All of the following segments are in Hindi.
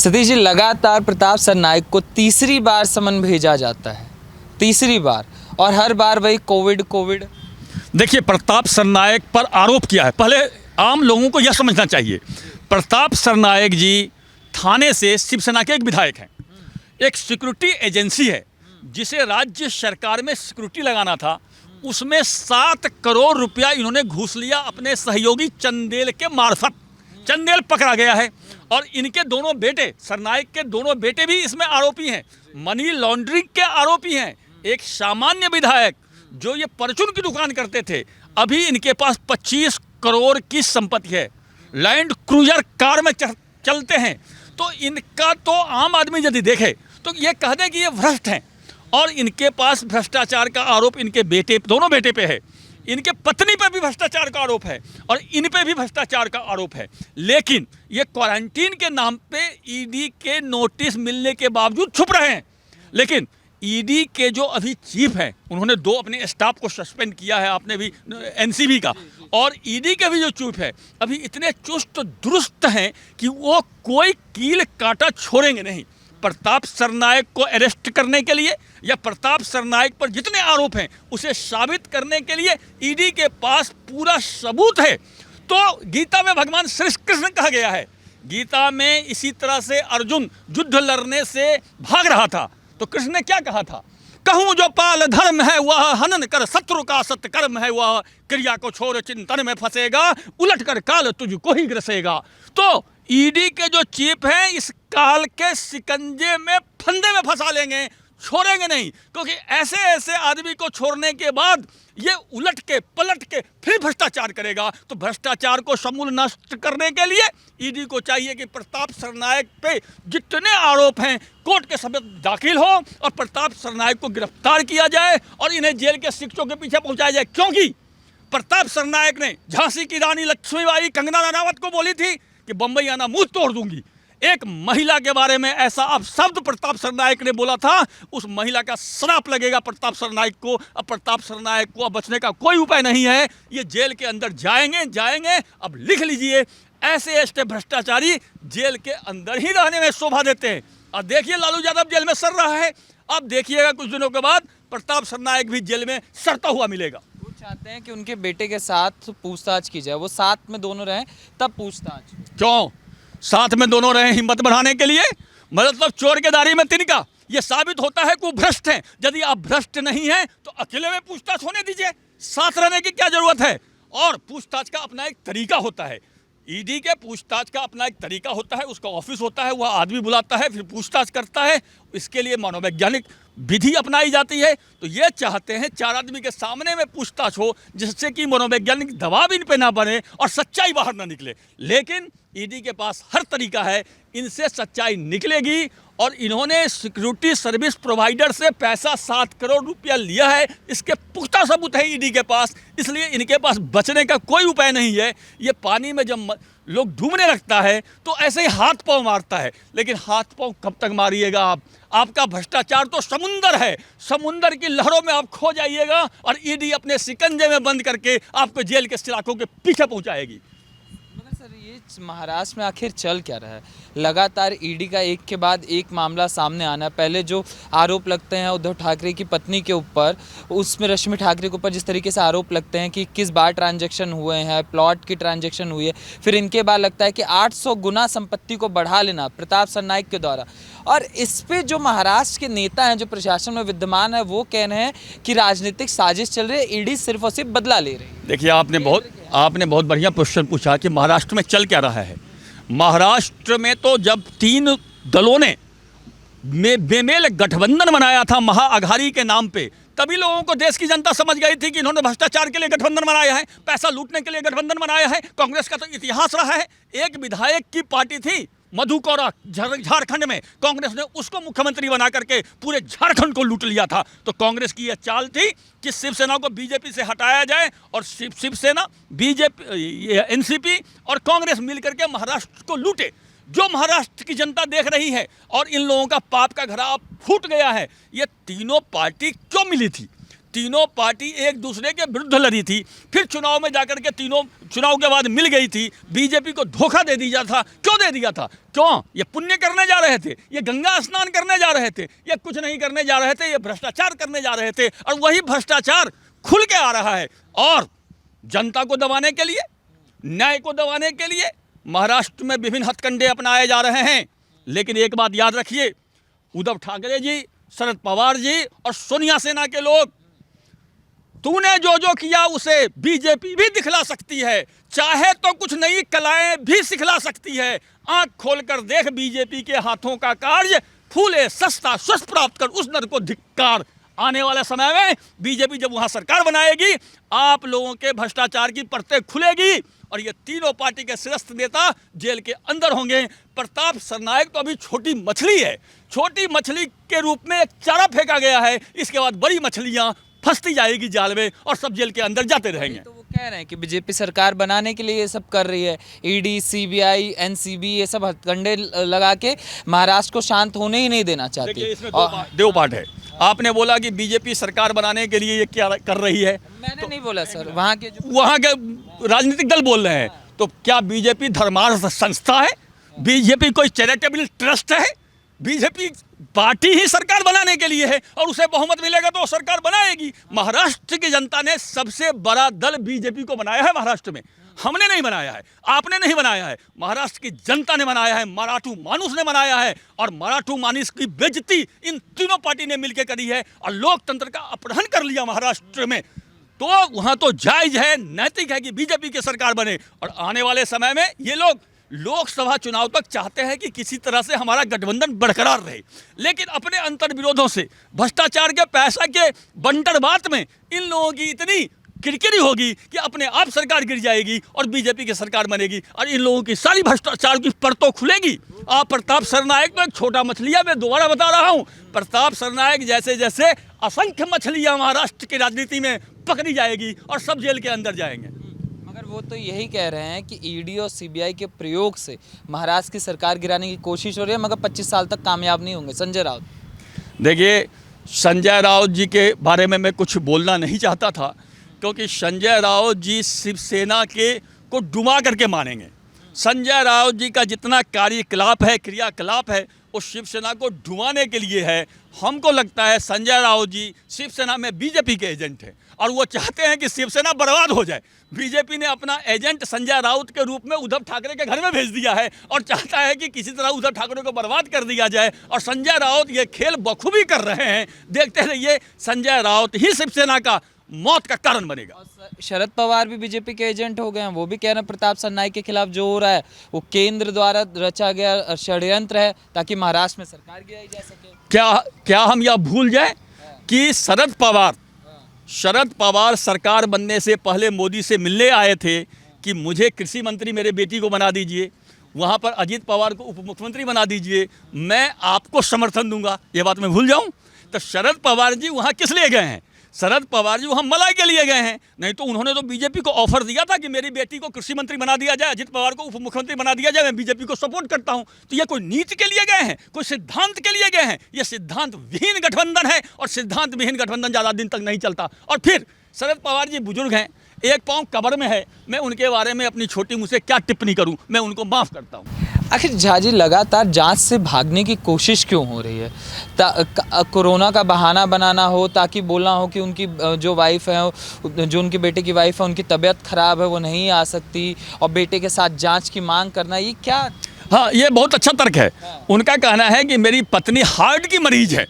सतीश जी, लगातार प्रताप सरनाइक को तीसरी बार समन भेजा जाता है, तीसरी बार, और हर बार वही कोविड। देखिए, प्रताप सरनाइक पर आरोप किया है। पहले आम लोगों को यह समझना चाहिए, प्रताप सरनाइक जी थाने से शिवसेना के एक विधायक हैं। एक सिक्योरिटी एजेंसी है जिसे राज्य सरकार में सिक्योरिटी लगाना था, उसमें 7 करोड़ रुपया इन्होंने घूस लिया अपने सहयोगी चंदेल के मार्फत। चंदेल पकड़ा गया है और इनके दोनों बेटे, सरनाइक के दोनों बेटे भी इसमें आरोपी हैं, मनी लॉन्ड्रिंग के आरोपी हैं। एक सामान्य विधायक जो ये परचून की दुकान करते थे, अभी इनके पास 25 करोड़ की संपत्ति है, लैंड क्रूजर कार में चलते हैं। तो इनका तो आम आदमी यदि देखे तो ये कह दे कि ये भ्रष्ट हैं, और इनके पास भ्रष्टाचार का आरोप इनके बेटे, दोनों बेटे पे है, इनके पत्नी पर भी भ्रष्टाचार का आरोप है और इन पे भी भ्रष्टाचार का आरोप है। लेकिन ये क्वारंटीन के नाम पे ईडी के नोटिस मिलने के बावजूद छुप रहे हैं। लेकिन ईडी के जो अभी चीफ हैं, उन्होंने 2 अपने स्टाफ को सस्पेंड किया है, आपने भी एनसीबी का, और ईडी के भी जो चीफ है अभी इतने चुस्त दुरुस्त हैं कि वो कोई कील कांटा छोड़ेंगे नहीं। प्रताप सरनाइक को अरेस्ट करने के लिए या प्रताप सरनाइक पर जितने आरोप हैं उसे साबित करने के लिए ईडी के पास पूरा सबूत है। तो गीता में भगवान श्री कृष्ण कहा गया है, गीता में इसी तरह से अर्जुन युद्ध लड़ने से भाग रहा था तो कृष्ण ने क्या कहा था, कहूँ जो पाल धर्म है वह हनन कर, शत्रु का सत्य कर्म है वह क्रिया को छोड़ चिंतन में फंसेगा, उलट कर काल तुझको ही ग्रसेगा। तो ईडी के जो चीफ हैं इस काल के शिकंजे में, फंदे में फंसा लेंगे, छोड़ेंगे नहीं, क्योंकि ऐसे ऐसे आदमी को छोड़ने के बाद ये उलट के पलट के फिर भ्रष्टाचार करेगा। तो भ्रष्टाचार को समूल नष्ट करने के लिए ईडी को चाहिए कि प्रताप सरनाइक पे जितने आरोप हैं कोर्ट के सबूत दाखिल हो और प्रताप सरनाइक को गिरफ्तार किया जाए और इन्हें जेल के शिक्षकों के पीछे पहुंचाया जाए। क्योंकि प्रताप सरनाइक ने झांसी की रानी लक्ष्मीबाई कंगना रनावत को बोली थी कि बंबई आना मुंह तोड़ दूंगी। एक महिला के बारे में ऐसा अब शब्द प्रताप सरनाइक ने बोला था, उस महिला का श्राप लगेगा प्रताप सरनाइक को। अब प्रताप सरनाइक को अब बचने का कोई उपाय नहीं है, ये जेल के अंदर जाएंगे। अब लिख लीजिए, ऐसे ऐसे भ्रष्टाचारी जेल के अंदर ही रहने में शोभा देते हैं। और देखिए, लालू यादव जेल में सड़ रहा है, अब देखिएगा कुछ दिनों के बाद प्रताप सरनाइक भी जेल में सड़ता हुआ मिलेगा। वो चाहते हैं कि उनके बेटे के साथ पूछताछ की जाए, वो साथ में दोनों रहें तब पूछताछ। क्यों साथ में दोनों रहे? हिम्मत बढ़ाने के लिए, मतलब चोर के दारी में तिनका। यह साबित होता है कि वो भ्रष्ट हैं। यदि आप भ्रष्ट नहीं हैं तो अकेले में पूछताछ होने दीजिए, साथ रहने की क्या जरूरत है। और पूछताछ का अपना एक तरीका होता है, ईडी के पूछताछ का अपना एक तरीका होता है, उसका ऑफिस होता है, वह आदमी बुलाता है, फिर पूछताछ करता है, इसके लिए मनोवैज्ञानिक विधि अपनाई जाती है। तो ये चाहते हैं 4 आदमी के सामने में पूछताछ हो, जिससे कि मनोवैज्ञानिक दबाव इन पे ना बने और सच्चाई बाहर ना निकले। लेकिन ईडी के पास हर तरीका है, इनसे सच्चाई निकलेगी। और इन्होंने सिक्योरिटी सर्विस प्रोवाइडर से पैसा 7 करोड़ रुपया लिया है, इसके पुख्ता सबूत है ईडी के पास, इसलिए इनके पास बचने का कोई उपाय नहीं है। ये पानी में जब लोग डूबने लगता है तो ऐसे ही हाथ पांव मारता है, लेकिन हाथ पांव कब तक मारिएगा आप? आपका भ्रष्टाचार तो समुंदर है, समुंदर की लहरों में आप खो जाइएगा और ईडी अपने शिकंजे में बंद करके आपको जेल के सलाखों के पीछे पहुंचाएगी। मगर सर, ये महाराष्ट्र में आखिर चल क्या रहा है? लगातार ईडी का एक के बाद एक मामला सामने आना। पहले जो आरोप लगते हैं उद्धव ठाकरे की पत्नी के ऊपर, उसमें रश्मि ठाकरे के ऊपर जिस तरीके से आरोप लगते हैं कि किस बार ट्रांजैक्शन हुए हैं, प्लॉट की ट्रांजैक्शन हुई है, फिर इनके बाद लगता है कि 800 गुना संपत्ति को बढ़ा लेना प्रताप सरनाइक के द्वारा। और इस पे जो महाराष्ट्र के नेता हैं, जो प्रशासन में विद्यमान है, वो कह रहे हैं कि राजनीतिक साजिश चल रही है, ईडी सिर्फ और सिर्फ बदला ले रही है। देखिए, आपने बहुत बढ़िया क्वेश्चन पूछा कि महाराष्ट्र में चल क्या रहा है। महाराष्ट्र में तो जब 3 दलों ने बेमेल गठबंधन बनाया था महाअघाड़ी के नाम पे, तभी लोगों को देश की जनता समझ गई थी कि इन्होंने भ्रष्टाचार के लिए गठबंधन बनाया है, पैसा लूटने के लिए गठबंधन बनाया है। कांग्रेस का तो इतिहास रहा है, एक विधायक की पार्टी थी मधु कोरा झारखंड में, कांग्रेस ने उसको मुख्यमंत्री बना करके पूरे झारखंड को लूट लिया था। तो कांग्रेस की यह चाल थी कि शिवसेना को बीजेपी से हटाया जाए और शिवसेना, बीजेपी, एनसीपी और कांग्रेस मिलकर के महाराष्ट्र को लूटे। जो महाराष्ट्र की जनता देख रही है और इन लोगों का पाप का घड़ा फूट गया है। ये तीनों पार्टी क्यों मिली थी? तीनों पार्टी एक दूसरे के विरुद्ध लड़ी थी, फिर चुनाव में जाकर के तीनों चुनाव के बाद मिल गई थी। बीजेपी को धोखा दे दिया था। क्यों दे दिया था? क्यों? ये पुण्य करने जा रहे थे, ये गंगा स्नान करने जा रहे थे, ये कुछ नहीं करने जा रहे थे, ये भ्रष्टाचार करने जा रहे थे। और वही भ्रष्टाचार खुल के आ रहा है और जनता को दबाने के लिए, न्याय को दबाने के लिए महाराष्ट्र में विभिन्न हथकंडे अपनाए जा रहे हैं। लेकिन एक बात याद रखिए, उद्धव ठाकरे जी, शरद पवार जी और सोनिया सेना के लोग, तूने जो जो किया उसे बीजेपी भी दिखला सकती है, चाहे तो कुछ नई कलाएं भी सिखला सकती है। आंख खोलकर देख बीजेपी के हाथों का कार्य, फूले सस्ता स्वस्थ प्राप्त कर उस नर को धिक्कार। आने वाले समय में बीजेपी जब वहां सरकार बनाएगी, आप लोगों के भ्रष्टाचार की परतें खुलेगी और ये तीनों पार्टी के शीर्षस्थ नेता जेल के अंदर होंगे। प्रताप सरनायक तो अभी छोटी मछली है, छोटी मछली के रूप में एक चारा फेंका गया है। इसके बाद बड़ी मछलियां फंसती जाएगी जाल में और सब जेल के अंदर जाते रहेंगे। तो वो कह रहे हैं कि बीजेपी सरकार बनाने के लिए ये सब कर रही है, ईडी, सीबीआई, एनसीबी, ये सब हथकंडे लगा के महाराष्ट्र को शांत होने ही नहीं देना चाहती। देखिए, इसमें दो पार्ट है। आपने बोला कि बीजेपी सरकार बनाने के लिए ये क्या कर रही है, मैंने नहीं बोला सर, वहाँ के राजनीतिक दल बोल रहे हैं। तो क्या बीजेपी धर्मार्थ संस्था है? बीजेपी कोई चैरिटेबल ट्रस्ट है? बीजेपी पार्टी ही सरकार बनाने के लिए है और उसे बहुमत मिलेगा तो सरकार बनाएगी। महाराष्ट्र की जनता ने सबसे बड़ा दल बीजेपी को बनाया है महाराष्ट्र में। हमने नहीं बनाया है, आपने नहीं बनाया है, महाराष्ट्र की जनता ने बनाया है, मराठू मानुस ने बनाया है। और मराठू मानुस की बेइज्जती इन तीनों पार्टी ने मिलकर करी है और लोकतंत्र का अपहरण कर लिया महाराष्ट्र में। तो वहां तो जायज है, नैतिक है कि बीजेपी की सरकार बने। और आने वाले समय में ये लोग लोकसभा चुनाव तक चाहते हैं कि किसी तरह से हमारा गठबंधन बरकरार रहे, लेकिन अपने अंतर विरोधों से, भ्रष्टाचार के पैसा के बंटरबात में इन लोगों की इतनी किरकिरी होगी कि अपने आप सरकार गिर जाएगी और बीजेपी की सरकार बनेगी और इन लोगों की सारी भ्रष्टाचार की परतों खुलेगी। आप प्रताप सरनायक तो एक छोटा मछलियां, मैं दोबारा बता रहा हूं, प्रताप सरनायक जैसे जैसे असंख्य मछलियां महाराष्ट्र की राजनीति में पकड़ी जाएगी और सब जेल के अंदर जाएंगे। मगर वो तो यही कह रहे हैं कि ईडी और सीबीआई के प्रयोग से महाराष्ट्र की सरकार गिराने की कोशिश हो रही है, मगर 25 साल तक कामयाब नहीं होंगे। संजय राउत, देखिए, संजय राउत जी के बारे में मैं कुछ बोलना नहीं चाहता था, क्योंकि संजय राउत जी शिवसेना के को डुबा करके मानेंगे। संजय राउत जी का जितना कार्यकलाप है, क्रियाकलाप है, वो शिवसेना को डुबाने के लिए है। हमको लगता है संजय राउत जी शिवसेना में बीजेपी के एजेंट हैं और वो चाहते हैं कि शिवसेना बर्बाद हो जाए। बीजेपी ने अपना एजेंट संजय राउत के रूप में उद्धव ठाकरे के घर में भेज दिया है और चाहता है कि किसी तरह उद्धव ठाकरे को बर्बाद कर दिया जाए। और संजय राउत ये खेल बखूबी कर रहे हैं। देखते रहिए, संजय राउत ही शिवसेना का मौत का कारण बनेगा। और शरद पवार भी बीजेपी के एजेंट हो गए हैं। वो भी कह रहे हैं प्रताप सरनायक के खिलाफ जो हो रहा है वो केंद्र द्वारा रचा गया षड्यंत्र है ताकि महाराष्ट्र में सरकार गिराई जा सके। क्या हम यह भूल जाए कि शरद पवार सरकार बनने से पहले मोदी से मिलने आए थे कि मुझे कृषि मंत्री मेरे बेटी को बना दीजिए, वहाँ पर अजीत पवार को उप मुख्यमंत्री बना दीजिए, मैं आपको समर्थन दूंगा। ये बात मैं भूल जाऊं? तो शरद पवार जी वहाँ किस लिए गए हैं? शरद पवार जी वहाँ मलाई के लिए गए हैं। नहीं तो उन्होंने तो बीजेपी को ऑफर दिया था कि मेरी बेटी को कृषि मंत्री बना दिया जाए, अजित पवार को उप मुख्यमंत्री बना दिया जाए, मैं बीजेपी को सपोर्ट करता हूँ। तो ये कोई नीति के लिए गए हैं, कोई सिद्धांत के लिए गए हैं? ये सिद्धांत विहीन गठबंधन है और सिद्धांत विहीन गठबंधन ज़्यादा दिन तक नहीं चलता। और फिर शरद पवार जी बुजुर्ग हैं, एक पाँव कब्र में है, मैं उनके बारे में अपनी छोटी मुँह से क्या टिप्पणी करूँ, मैं उनको माफ़ करता हूँ। आखिर झा जी लगातार जांच से भागने की कोशिश क्यों हो रही है? कोरोना का बहाना बनाना हो ताकि बोलना हो कि उनकी जो वाइफ है, जो उनकी बेटे की वाइफ है, उनकी तबीयत खराब है, वो नहीं आ सकती, और बेटे के साथ जांच की मांग करना, ये क्या? हाँ, ये बहुत अच्छा तर्क है। उनका कहना है कि मेरी पत्नी हार्ट की मरीज है।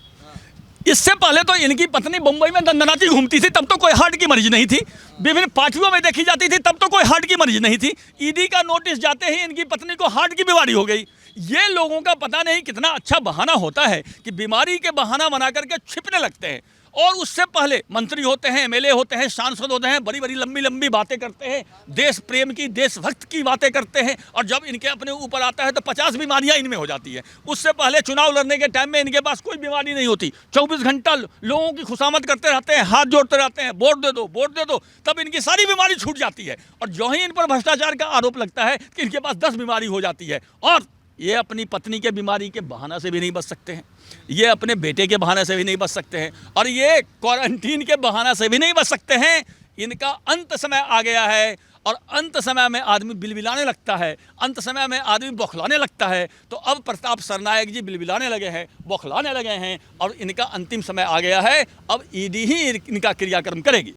इससे पहले तो इनकी पत्नी मुंबई में दंदनाती घूमती थी, तब तो कोई हार्ट की मरीज नहीं थी। विभिन्न पार्टियों में देखी जाती थी, तब तो कोई हार्ट की मरीज नहीं थी। ईडी का नोटिस जाते ही इनकी पत्नी को हार्ट की बीमारी हो गई। ये लोगों का पता नहीं कितना अच्छा बहाना होता है कि बीमारी के बहाना बना करके छिपने लगते हैं। और उससे पहले मंत्री होते हैं, एमएलए होते हैं, सांसद होते हैं, बड़ी बड़ी लंबी लंबी बातें करते हैं, देश प्रेम की, देशभक्त की बातें करते हैं। और जब इनके अपने ऊपर आता है तो 50 बीमारियां इनमें हो जाती है। उससे पहले चुनाव लड़ने के टाइम में इनके पास कोई बीमारी नहीं होती। 24 घंटा लोगों की खुशामद करते रहते हैं, हाथ जोड़ते रहते हैं, वोट दे दो, वोट दे दो, तब इनकी सारी बीमारी छूट जाती है। और जो ही इन पर भ्रष्टाचार का आरोप लगता है कि इनके पास 10 बीमारी हो जाती है। और ये अपनी पत्नी के बीमारी के बहाना से भी नहीं बच सकते हैं, ये अपने बेटे के बहाने से भी नहीं बच सकते हैं, और ये क्वारंटीन के बहाना से भी नहीं बच सकते हैं। इनका अंत समय आ गया है, और अंत समय में आदमी बिलबिलाने लगता है, अंत समय में आदमी बौखलाने लगता है। तो अब प्रताप सरनायक जी बिलबिलाने लगे हैं, बौखलाने लगे हैं, और इनका अंतिम समय आ गया है। अब ईडी ही इनका क्रियाक्रम करेगी।